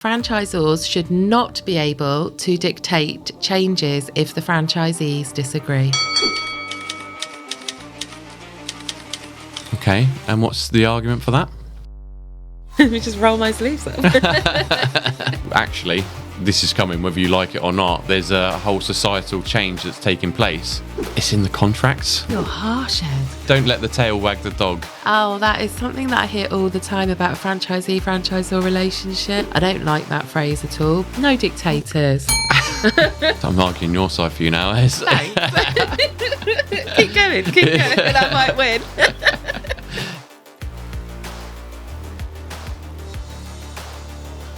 Franchisors should not be able to dictate changes if the franchisees disagree. Okay, and what's the argument for that? We just roll my sleeves up. Actually, this is coming whether you like it or not. There's a whole societal change that's taking place. It's in the contracts. You're harsh, Ed. Don't let the tail wag the dog. Oh, that is something that I hear all the time about franchisee-franchisor relationship. I don't like that phrase at all. No dictators. I'm arguing your side for you now, Ez. Thanks. Keep going, that might win.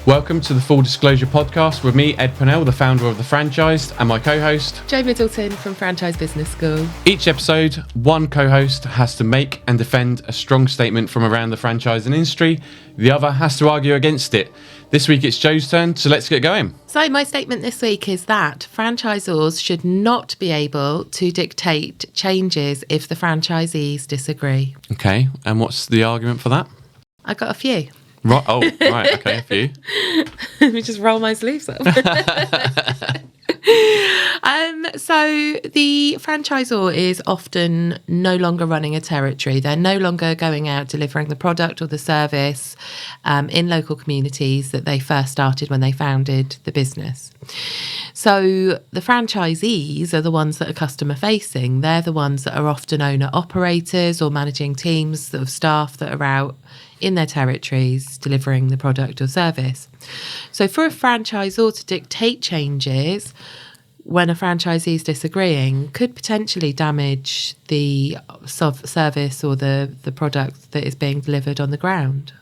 Welcome to the Full Disclosure Podcast with me, Ed Purnell, the founder of The Franchised, and my co-host, Jo Middleton from Franchise Business School. Each episode, one co-host has to make and defend a strong statement from around the franchising industry. The other has to argue against it. This week it's Jo's turn, so let's get going. So my statement this week is that franchisors should not be able to dictate changes if the franchisees disagree. Okay, and what's the argument for that? I got a few. Right. Oh, right. Okay, a few. Let me just roll my sleeves up. So the franchisor is often no longer running a territory. They're no longer going out delivering the product or the service in local communities that they first started when they founded the business. So the franchisees are the ones that are customer facing. They're the ones that are often owner operators or managing teams of staff that are out in their territories delivering the product or service. So for a franchisor to dictate changes when a franchisee is disagreeing could potentially damage the service or the product that is being delivered on the ground.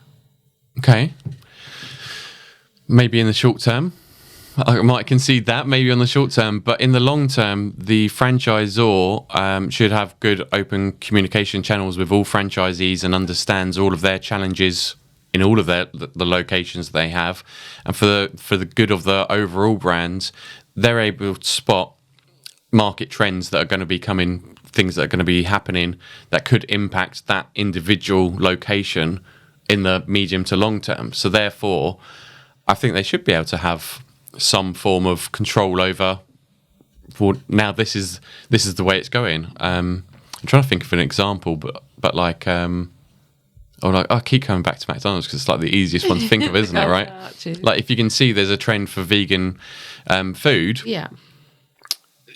Okay. Maybe in the short term. I might concede that, maybe on the short term, but in the long term, the franchisor should have good open communication channels with all franchisees and understands all of their challenges in all of the locations they have. And for the good of the overall brand, they're able to spot market trends that are going to be coming, things that are going to be happening that could impact that individual location in the medium to long term. So therefore, I think they should be able to have some form of control over, well, now this is the way it's going. I'm trying to think of an example, but like I keep coming back to McDonald's because it's like the easiest one to think of, isn't it? Right? Like if you can see there's a trend for vegan food, yeah,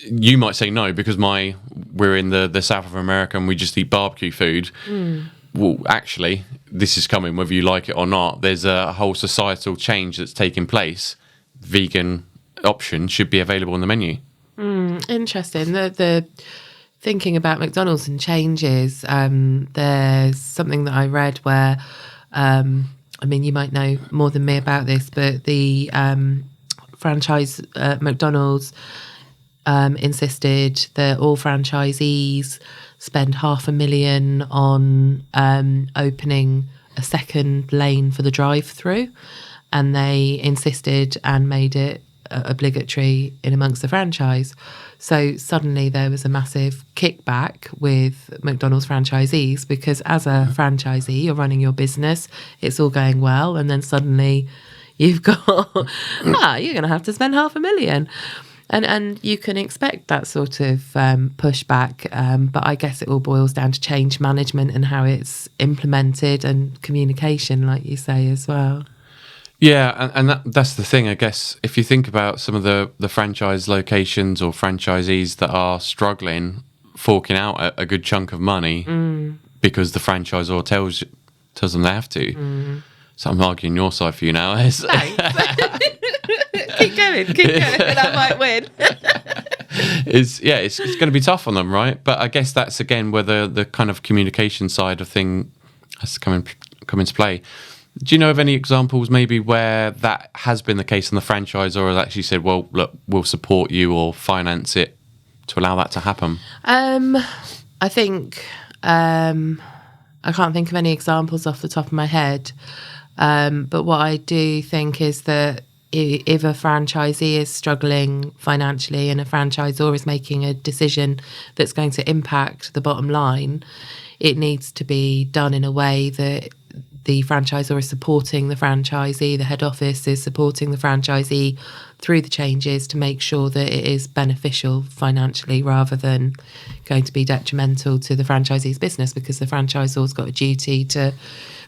you might say no because we're in the south of America and we just eat barbecue food. Well, actually, this is coming whether you like it or not. There's a whole societal change that's taking place. Vegan option should be available on the menu. Interesting. The thinking about McDonald's and changes, there's something that I read where, you might know more than me about this, but the franchise McDonald's insisted that all franchisees spend $500,000 on opening a second lane for the drive-through. And they insisted and made it obligatory in amongst the franchise. So suddenly there was a massive kickback with McDonald's franchisees because as a franchisee, you're running your business, it's all going well. And then suddenly you've got, you're going to have to spend $500,000. And you can expect that sort of pushback. But I guess it all boils down to change management and how it's implemented and communication, like you say, as well. Yeah, and that's the thing, I guess. If you think about some of the franchise locations or franchisees that are struggling, forking out a good chunk of money because the franchisor tells them they have to. So I'm arguing your side for you now, Ez. Keep going, that might win. It's going to be tough on them, right? But I guess that's, again, where the kind of communication side of thing has to come into play. Do you know of any examples maybe where that has been the case and the franchisor has actually said, well, look, we'll support you or finance it to allow that to happen? I think I can't think of any examples off the top of my head. But what I do think is that if a franchisee is struggling financially and a franchisor is making a decision that's going to impact the bottom line, it needs to be done in a way that the franchisor is supporting the franchisee, the head office is supporting the franchisee through the changes to make sure that it is beneficial financially rather than going to be detrimental to the franchisee's business, because the franchisor's got a duty to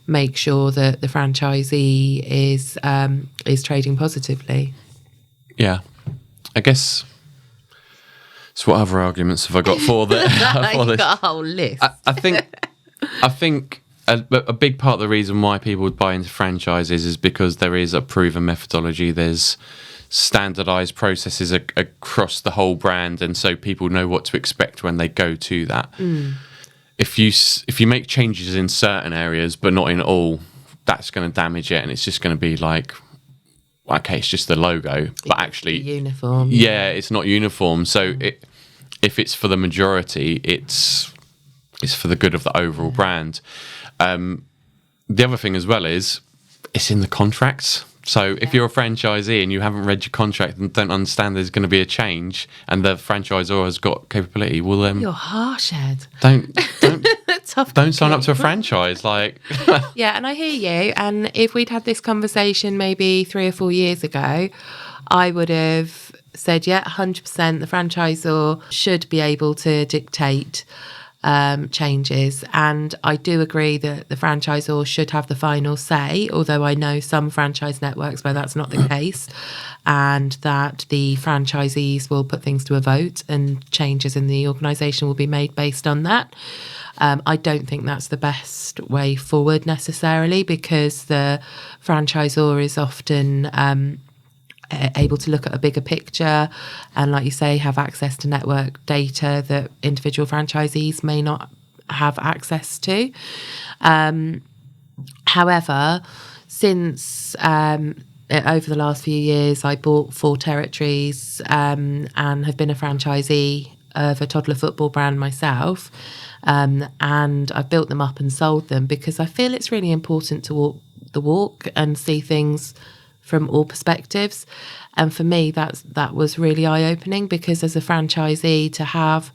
make sure that the franchisee is trading positively. Yeah, I guess. So what other arguments have I got for that? You've got a whole list. I think a big part of the reason why people would buy into franchises is because there is a proven methodology. There's standardized processes across the whole brand, and so people know what to expect when they go to that. If you make changes in certain areas but not in all, that's going to damage it, and it's just going to be like, okay, it's just the logo, but actually uniform. Yeah, it's not uniform. So if it's for the majority, it's for the good of the overall brand. The other thing as well is it's in the contracts. So if you're a franchisee and you haven't read your contract and don't understand there's going to be a change and the franchisor has got capability, well, You're harsh, Ed. don't Tough don't sign up to a franchise. Like, Yeah, and I hear you. And if we'd had this conversation maybe 3 or 4 years ago, I would have said, yeah, 100% the franchisor should be able to dictate changes. And I do agree that the franchisor should have the final say, although I know some franchise networks where that's not the case, and that the franchisees will put things to a vote and changes in the organisation will be made based on that. I don't think that's the best way forward necessarily, because the franchisor is often able to look at a bigger picture and, like you say, have access to network data that individual franchisees may not have access to. However, since over the last few years, I bought 4 territories and have been a franchisee of a toddler football brand myself, and I've built them up and sold them because I feel it's really important to walk the walk and see things from all perspectives. And for me, that was really eye-opening, because as a franchisee, to have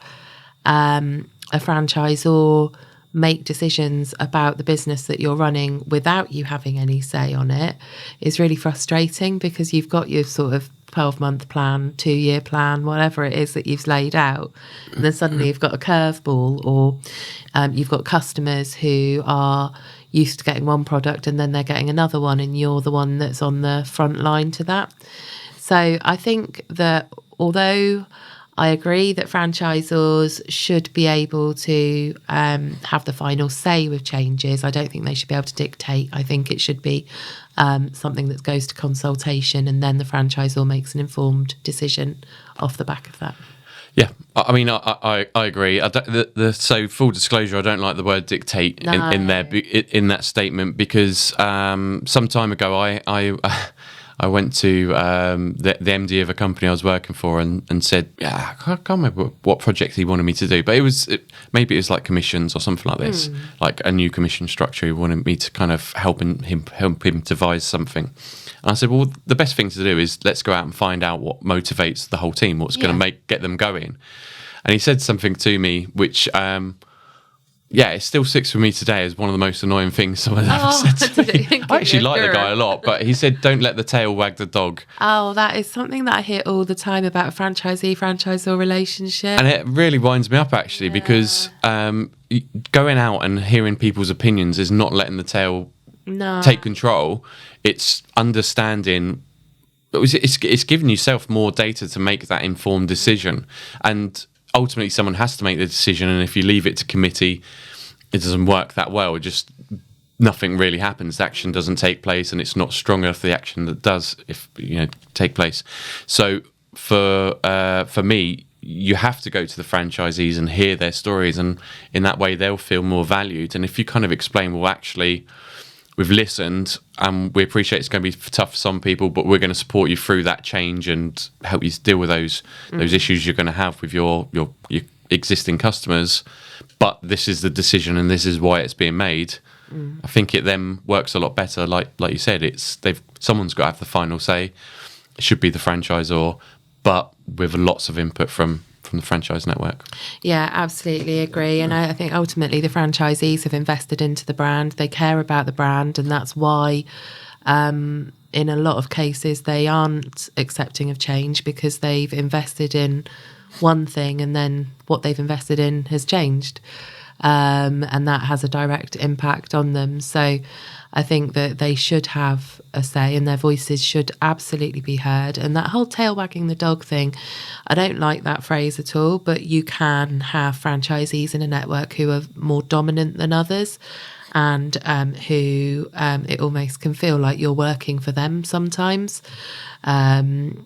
a franchisor make decisions about the business that you're running without you having any say on it is really frustrating, because you've got your sort of 12-month plan, 2-year plan, whatever it is that you've laid out, and then suddenly you've got a curveball, or you've got customers who are used to getting one product and then they're getting another one, and you're the one that's on the front line to that. So I think that although I agree that franchisors should be able to have the final say with changes, I don't think they should be able to dictate. I think it should be something that goes to consultation, and then the franchisor makes an informed decision off the back of that. yeah, I mean, I agree. So full disclosure, I don't like the word dictate in there in that statement, because some time ago I went to the MD of a company I was working for and said, yeah, I can't remember what project he wanted me to do, but maybe it was like commissions or something like this, like a new commission structure. He wanted me to kind of help him devise something. And I said, well, the best thing to do is let's go out and find out what motivates the whole team, what's going to get them going. And he said something to me which, it still sticks with me today as one of the most annoying things someone ever said to me. I actually like the guy a lot, but he said, don't let the tail wag the dog. Oh, that is something that I hear all the time about a franchisee-franchisor relationship. And it really winds me up, actually, because going out and hearing people's opinions is not letting the tail take control. It's understanding. It's giving yourself more data to make that informed decision. And ultimately, someone has to make the decision, and if you leave it to committee, it doesn't work that well. Just nothing really happens. Action doesn't take place, and it's not strong enough the action that does take place. So for me, you have to go to the franchisees and hear their stories, and in that way, they'll feel more valued. And if you kind of explain, well, actually, we've listened, and we appreciate it's going to be tough for some people, but we're going to support you through that change and help you deal with those issues you're going to have with your existing customers. But this is the decision, and this is why it's being made. I think it then works a lot better. Like you said, someone's got to have the final say. It should be the franchisor, but with lots of input from from the franchise network. Yeah, absolutely agree. And I think ultimately the franchisees have invested into the brand. They care about the brand, and that's why in a lot of cases they aren't accepting of change, because they've invested in one thing and then what they've invested in has changed. And that has a direct impact on them. So I think that they should have a say and their voices should absolutely be heard. And that whole tail wagging the dog thing, I don't like that phrase at all, but you can have franchisees in a network who are more dominant than others, and who it almost can feel like you're working for them sometimes. And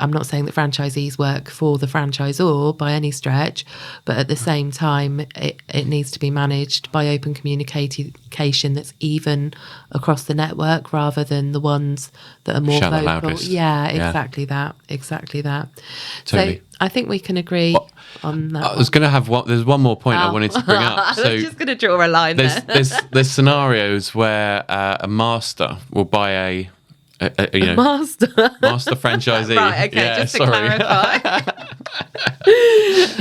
I'm not saying that franchisees work for the franchisor by any stretch, but at the same time, it needs to be managed by open communication that's even across the network, rather than the ones that are more Shout the vocal. loudest. Yeah, exactly that. Totally. So I think we can agree on that. I was going to have one. There's one more point I wanted to bring up. I was just going to draw a line there. There's scenarios where a master will buy a master franchisee. Right, okay, yeah, just to sorry. clarify.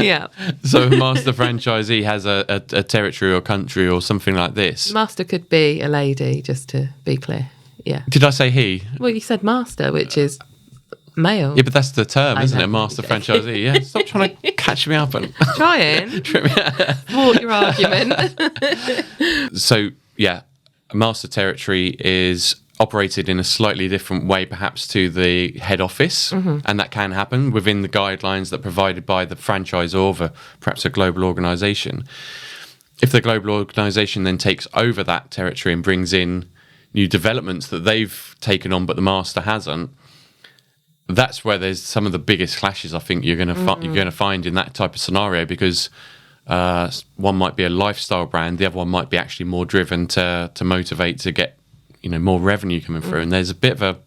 Yeah. So a master franchisee has a territory or country or something like this. Master could be a lady, just to be clear. Yeah. Did I say he? Well, you said master, which is male. Yeah, but that's the term, isn't know. it? Master franchisee. Yeah. Stop trying to catch me up and Trying. trip me out. Thwart your argument. So, yeah, a master territory is operated in a slightly different way perhaps to the head office, and that can happen within the guidelines that are provided by the franchisor of perhaps a global organisation. If the global organisation then takes over that territory and brings in new developments that they've taken on but the master hasn't, that's where there's some of the biggest clashes I think you're going to find in that type of scenario, because one might be a lifestyle brand, the other one might be actually more driven to motivate to get more revenue coming through, and there's a bit of a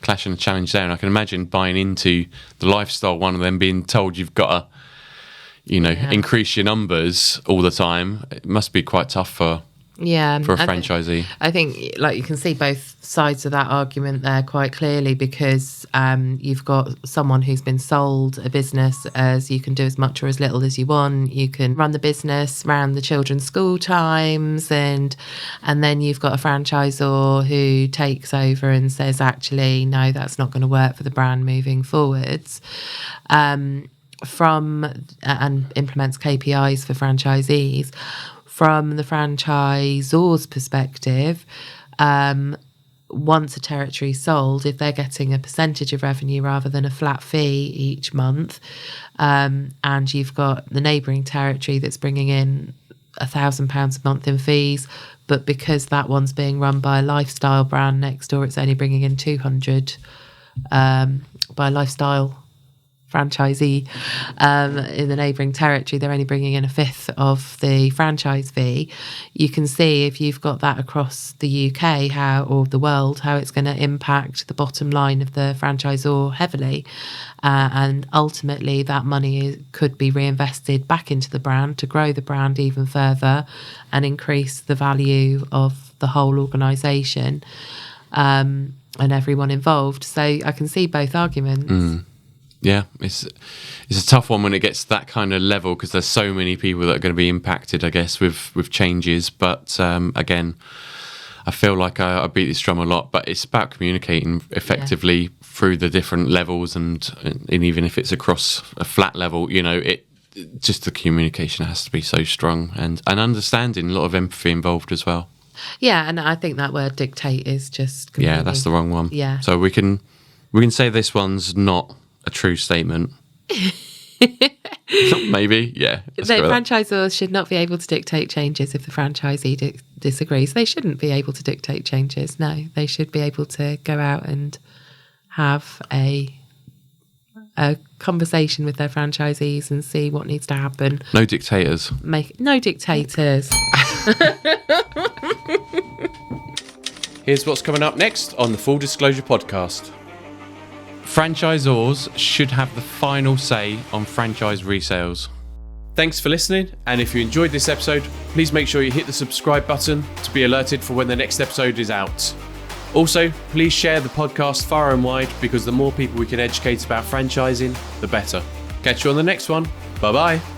clash and a challenge there. And I can imagine buying into the lifestyle one and then being told you've got to increase your numbers all the time. It must be quite tough for a franchisee. I think you can see both sides of that argument there quite clearly, because you've got someone who's been sold a business as you can do as much or as little as you want. You can run the business around the children's school times, and then you've got a franchisor who takes over and says, actually, no, that's not going to work for the brand moving forwards. And implements KPIs for franchisees. From the franchisor's perspective, once a territory is sold, if they're getting a percentage of revenue rather than a flat fee each month, and you've got the neighbouring territory that's bringing in £1,000 a month in fees, but because that one's being run by a lifestyle brand next door, it's only bringing in 200 by a lifestyle franchisee in the neighbouring territory, they're only bringing in a fifth of the franchise fee. You can see if you've got that across the UK or the world, how it's going to impact the bottom line of the franchisor heavily, and ultimately that money could be reinvested back into the brand to grow the brand even further and increase the value of the whole organisation and everyone involved. So I can see both arguments. Yeah, it's a tough one when it gets to that kind of level, because there's so many people that are going to be impacted, I guess, with changes. But again, I feel like I beat this drum a lot, but it's about communicating effectively through the different levels, and even if it's across a flat level, just the communication has to be so strong, and understanding, a lot of empathy involved as well. Yeah, and I think that word dictate is just completely... Yeah, that's the wrong one. Yeah. So we can say this one's not a true statement. Maybe, yeah. The franchisors should not be able to dictate changes if the franchisee disagrees. They shouldn't be able to dictate changes. No, they should be able to go out and have a conversation with their franchisees and see what needs to happen. No dictators. No dictators. Here's what's coming up next on the Full Disclosure Podcast. Franchisors should have the final say on franchise resales. Thanks for listening, and if you enjoyed this episode, please make sure you hit the subscribe button to be alerted for when the next episode is out. Also, please share the podcast far and wide, because the more people we can educate about franchising, the better. Catch you on the next one. Bye bye.